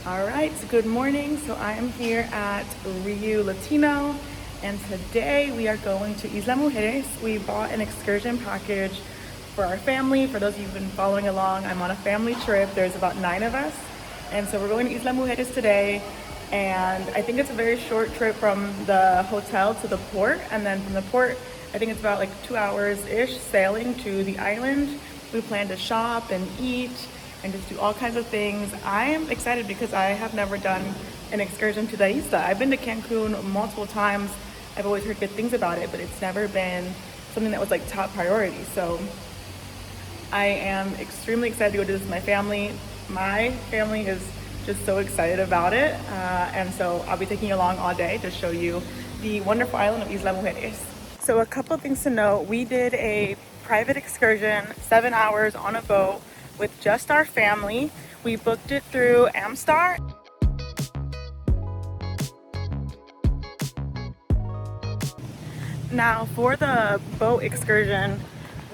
All right, so good morning. So I am here at Rio Latino, and today we are going to Isla Mujeres. We bought an excursion package for our family. For those of you who've been following along, I'm on a family trip. There's about 9 of us, and so we're going to Isla Mujeres today. And I think it's a very short trip from the hotel to the port, and then from the port, I think it's about like 2 hours-ish sailing to the island. We plan to shop and eat and just do all kinds of things. I am excited because I have never done an excursion to the isla. I've been to Cancun multiple times. I've always heard good things about it, but it's never been something that was like top priority. So I am extremely excited to go do this with my family. My family is just so excited about it. And so I'll be taking you along all day to show you the wonderful island of Isla Mujeres. So a couple of things to note. We did a private excursion, 7 hours on a boat, with just our family. We booked it through Amstar. Now for the boat excursion,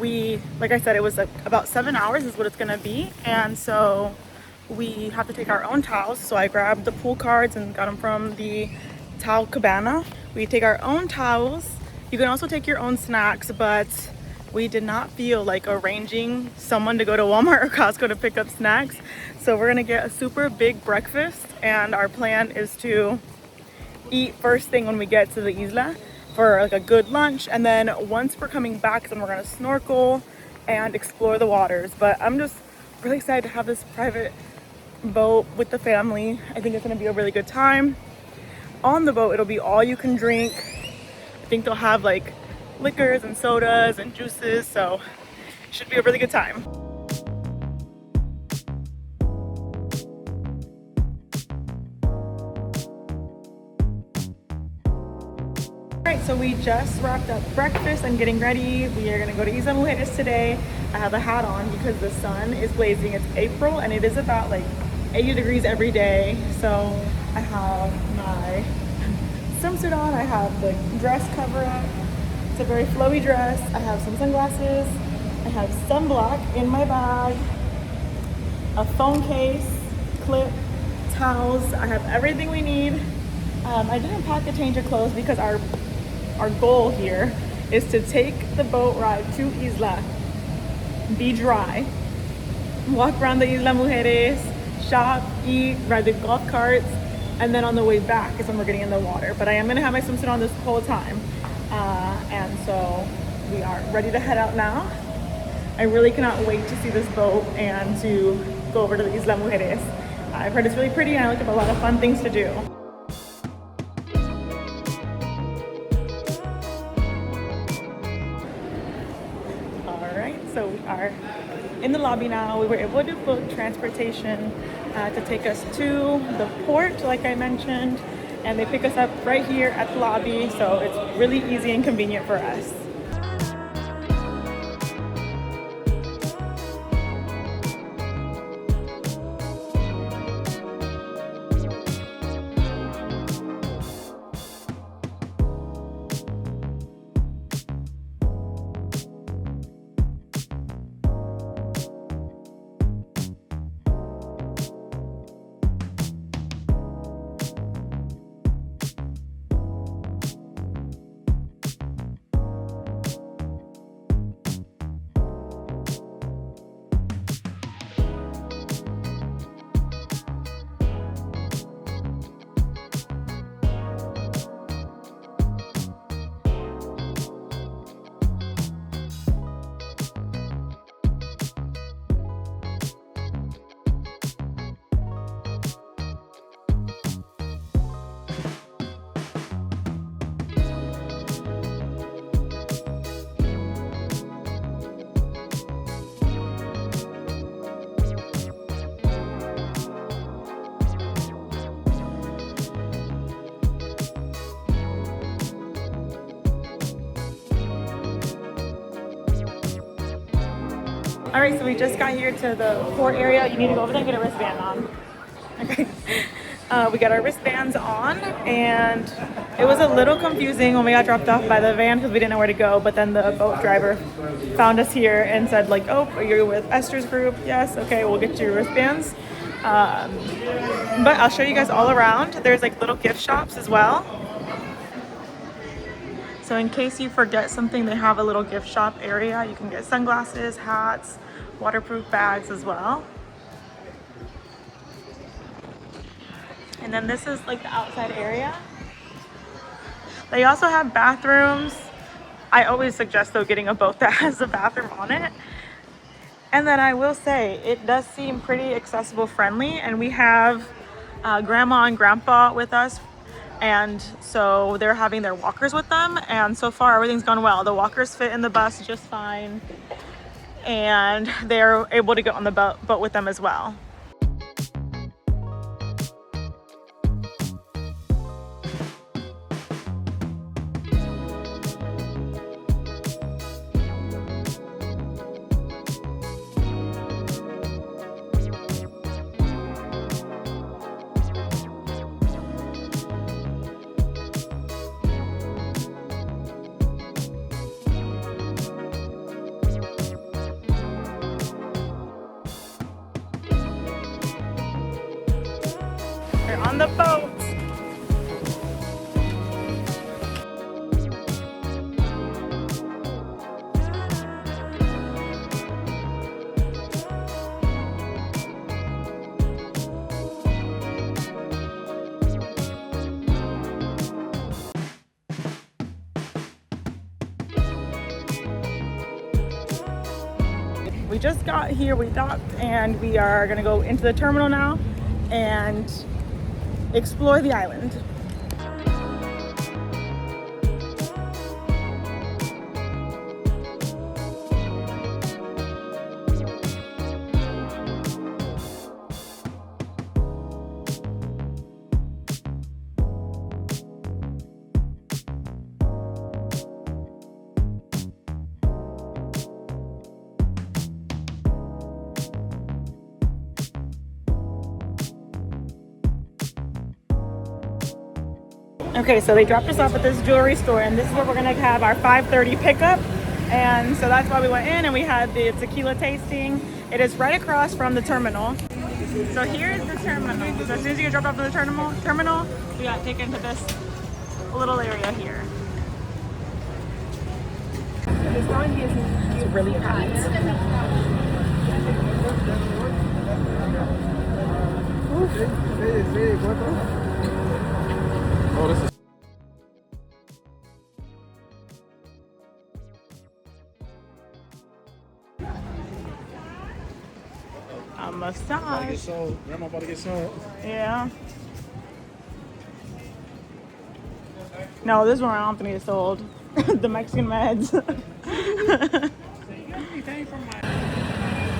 like I said, it was about 7 hours is what it's gonna be. And so we have to take our own towels. So I grabbed the pool cards and got them from the towel cabana. We take our own towels. You can also take your own snacks, but we did not feel like arranging someone to go to Walmart or Costco to pick up snacks. So we're gonna get a super big breakfast, and our plan is to eat first thing when we get to the isla for like a good lunch. And then once we're coming back, then we're gonna snorkel and explore the waters. But I'm just really excited to have this private boat with the family. I think it's gonna be a really good time. On the boat, it'll be all you can drink. I think they'll have like liquors and sodas and juices, so it should be a really good time. Alright, so we just wrapped up breakfast and getting ready. We are gonna go to Isla Mujeres today. I have a hat on because the sun is blazing. It's April and it is about like 80 degrees every day. So I have my swimsuit on, I have the dress cover up. It's a very flowy dress. I have some sunglasses. I have sunblock in my bag, a phone case, clip, towels. I have everything we need. I didn't pack a change of clothes because our goal here is to take the boat ride to Isla, be dry, walk around the Isla Mujeres, shop, eat, ride the golf carts, and then on the way back is when we're getting in the water. But I am gonna have my swimsuit on this whole time. And so we are ready to head out now. I really cannot wait to see this boat and to go over to the Isla Mujeres. I've heard it's really pretty and I looked up a lot of fun things to do. All right, so we are in the lobby now. We were able to book transportation to take us to the port, like I mentioned. And they pick us up right here at the lobby, so it's really easy and convenient for us. All right, so we just got here to the port area. You need to go over there and get a wristband on. Okay. We got our wristbands on, and it was a little confusing when we got dropped off by the van because we didn't know where to go. But then the boat driver found us here and said like, "Oh, are you with Esther's group?" Yes. Okay, we'll get your wristbands. But I'll show you guys all around. There's like little gift shops as well. So in case you forget something, they have a little gift shop area. You can get sunglasses, hats, waterproof bags as well. And then this is like the outside area. They also have bathrooms. I always suggest though getting a boat that has a bathroom on it. And then I will say it does seem pretty accessible friendly, and we have grandma and grandpa with us, and so they're having their walkers with them, and so far everything's gone well. The walkers fit in the bus just fine, and they're able to get on the boat with them as well. They're on the boat. We just got here, we docked, and we are gonna go into the terminal now and explore the island. Okay, so they dropped us off at this jewelry store, and this is where we're gonna have our 5:30 pickup. And so that's why we went in and we had the tequila tasting. It is right across from the terminal. So here's the terminal. So as soon as you get dropped off at the terminal, we got taken to this little area here. It's really hot. Oh, this is A massage. Grandma about to get sold. Yeah. No, this one I don't think it's sold. The Mexican meds.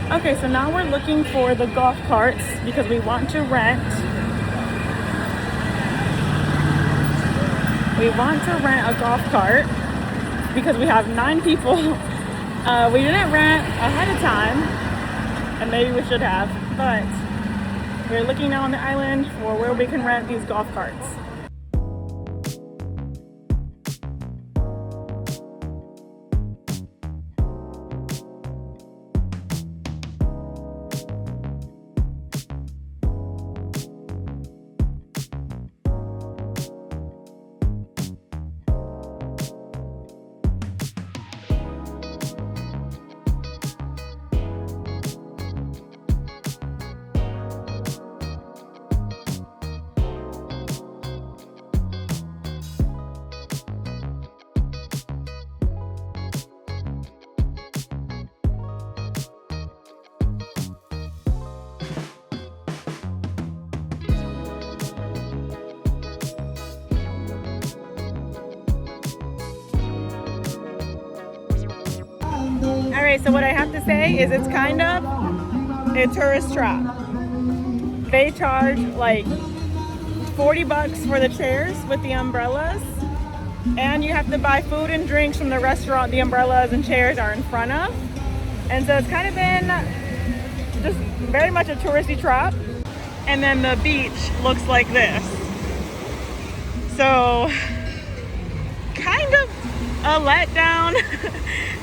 Okay, so now we're looking for the golf carts because we want to rent. We want to rent a golf cart because we have 9 people. We didn't rent ahead of time, and maybe we should have, but we're looking now on the island for where we can rent these golf carts. Alright, so what I have to say is it's kind of a tourist trap. They charge like $40 for the chairs with the umbrellas, and you have to buy food and drinks from the restaurant the umbrellas and chairs are in front of. And so it's kind of been just very much a touristy trap. And then the beach looks like this. So kind of a letdown,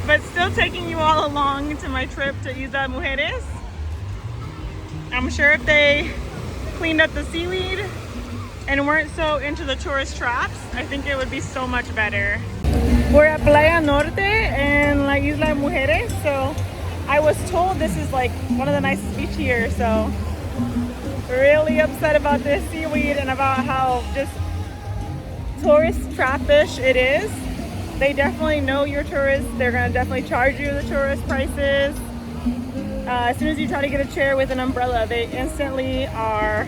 but still taking you all along to my trip to Isla Mujeres. I'm sure if they cleaned up the seaweed and weren't so into the tourist traps, I think it would be so much better. We're at Playa Norte and La Isla Mujeres, so I was told this is like one of the nicest beaches here, so really upset about this seaweed and about how just tourist trapish it is. They definitely know you're tourists. They're gonna definitely charge you the tourist prices. As soon as you try to get a chair with an umbrella, they instantly are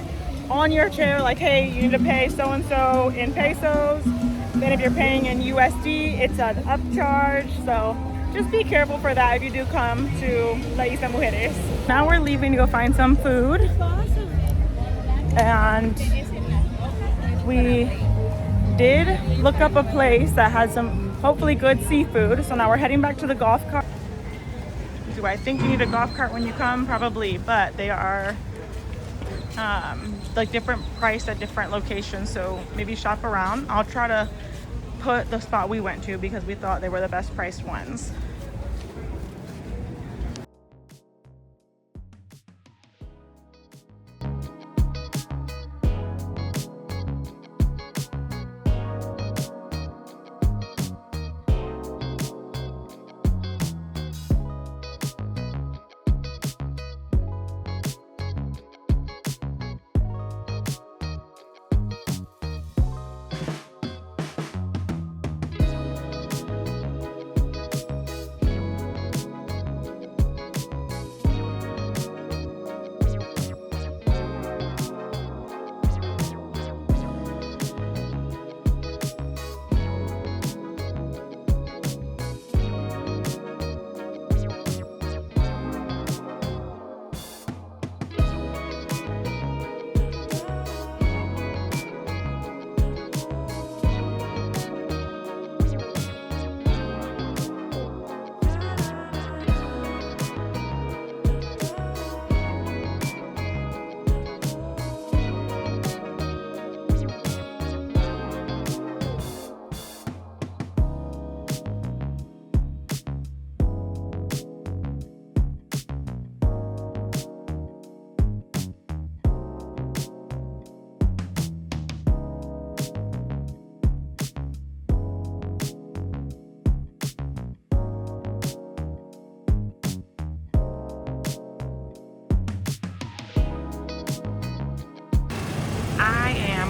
on your chair like, hey, you need to pay so-and-so in pesos. Then if you're paying in USD, it's an upcharge. So just be careful for that if you do come to La Isla Mujeres. Now we're leaving to go find some food. And we did look up a place that has some hopefully good seafood. So now we're heading back to the golf cart. Do I think you need a golf cart when you come? Probably, but they are like different price at different locations, so maybe shop around. I'll try to put the spot we went to because we thought they were the best priced ones.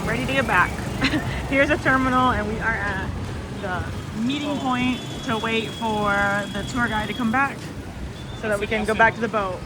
Ready to get back. Here's a terminal and we are at the meeting point to wait for the tour guide to come back so that we can go back to the boat.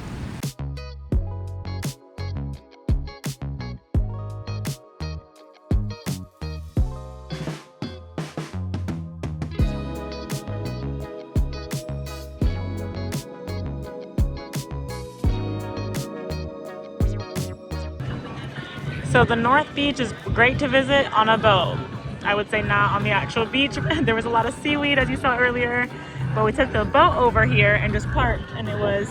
So the North Beach is great to visit on a boat. I would say not on the actual beach. There was a lot of seaweed as you saw earlier, but we took the boat over here and just parked, and it was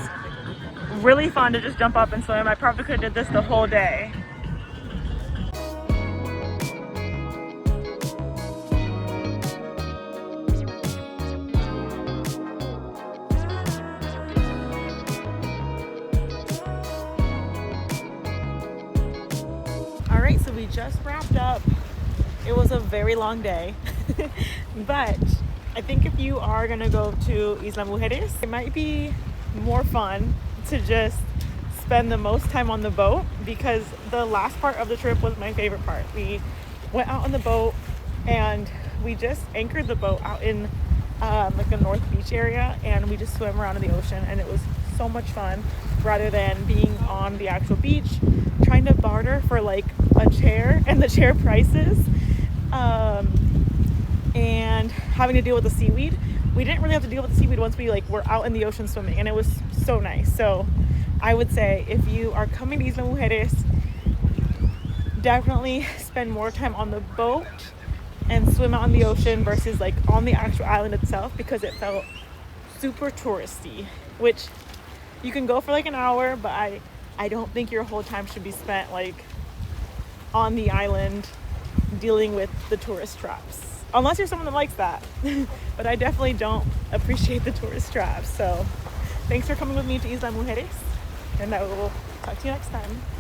really fun to just jump up and swim. I probably could have did this the whole day. All right, so we just wrapped up. It was a very long day, but I think if you are gonna go to Isla Mujeres, it might be more fun to just spend the most time on the boat, because the last part of the trip was my favorite part. We went out on the boat and we just anchored the boat out in like the North Beach area, and we just swam around in the ocean, and it was so much fun rather than being on the actual beach trying to barter for like a chair and the chair prices, and having to deal with the seaweed. We didn't really have to deal with the seaweed once we were out in the ocean swimming, and it was so nice. So I would say if you are coming to Isla Mujeres, definitely spend more time on the boat and swim out in the ocean versus like on the actual island itself, because it felt super touristy, which you can go for like an hour, but I don't think your whole time should be spent like on the island dealing with the tourist traps, unless you're someone that likes that. But I definitely don't appreciate the tourist traps. So thanks for coming with me to Isla Mujeres, and I will Talk to you next time.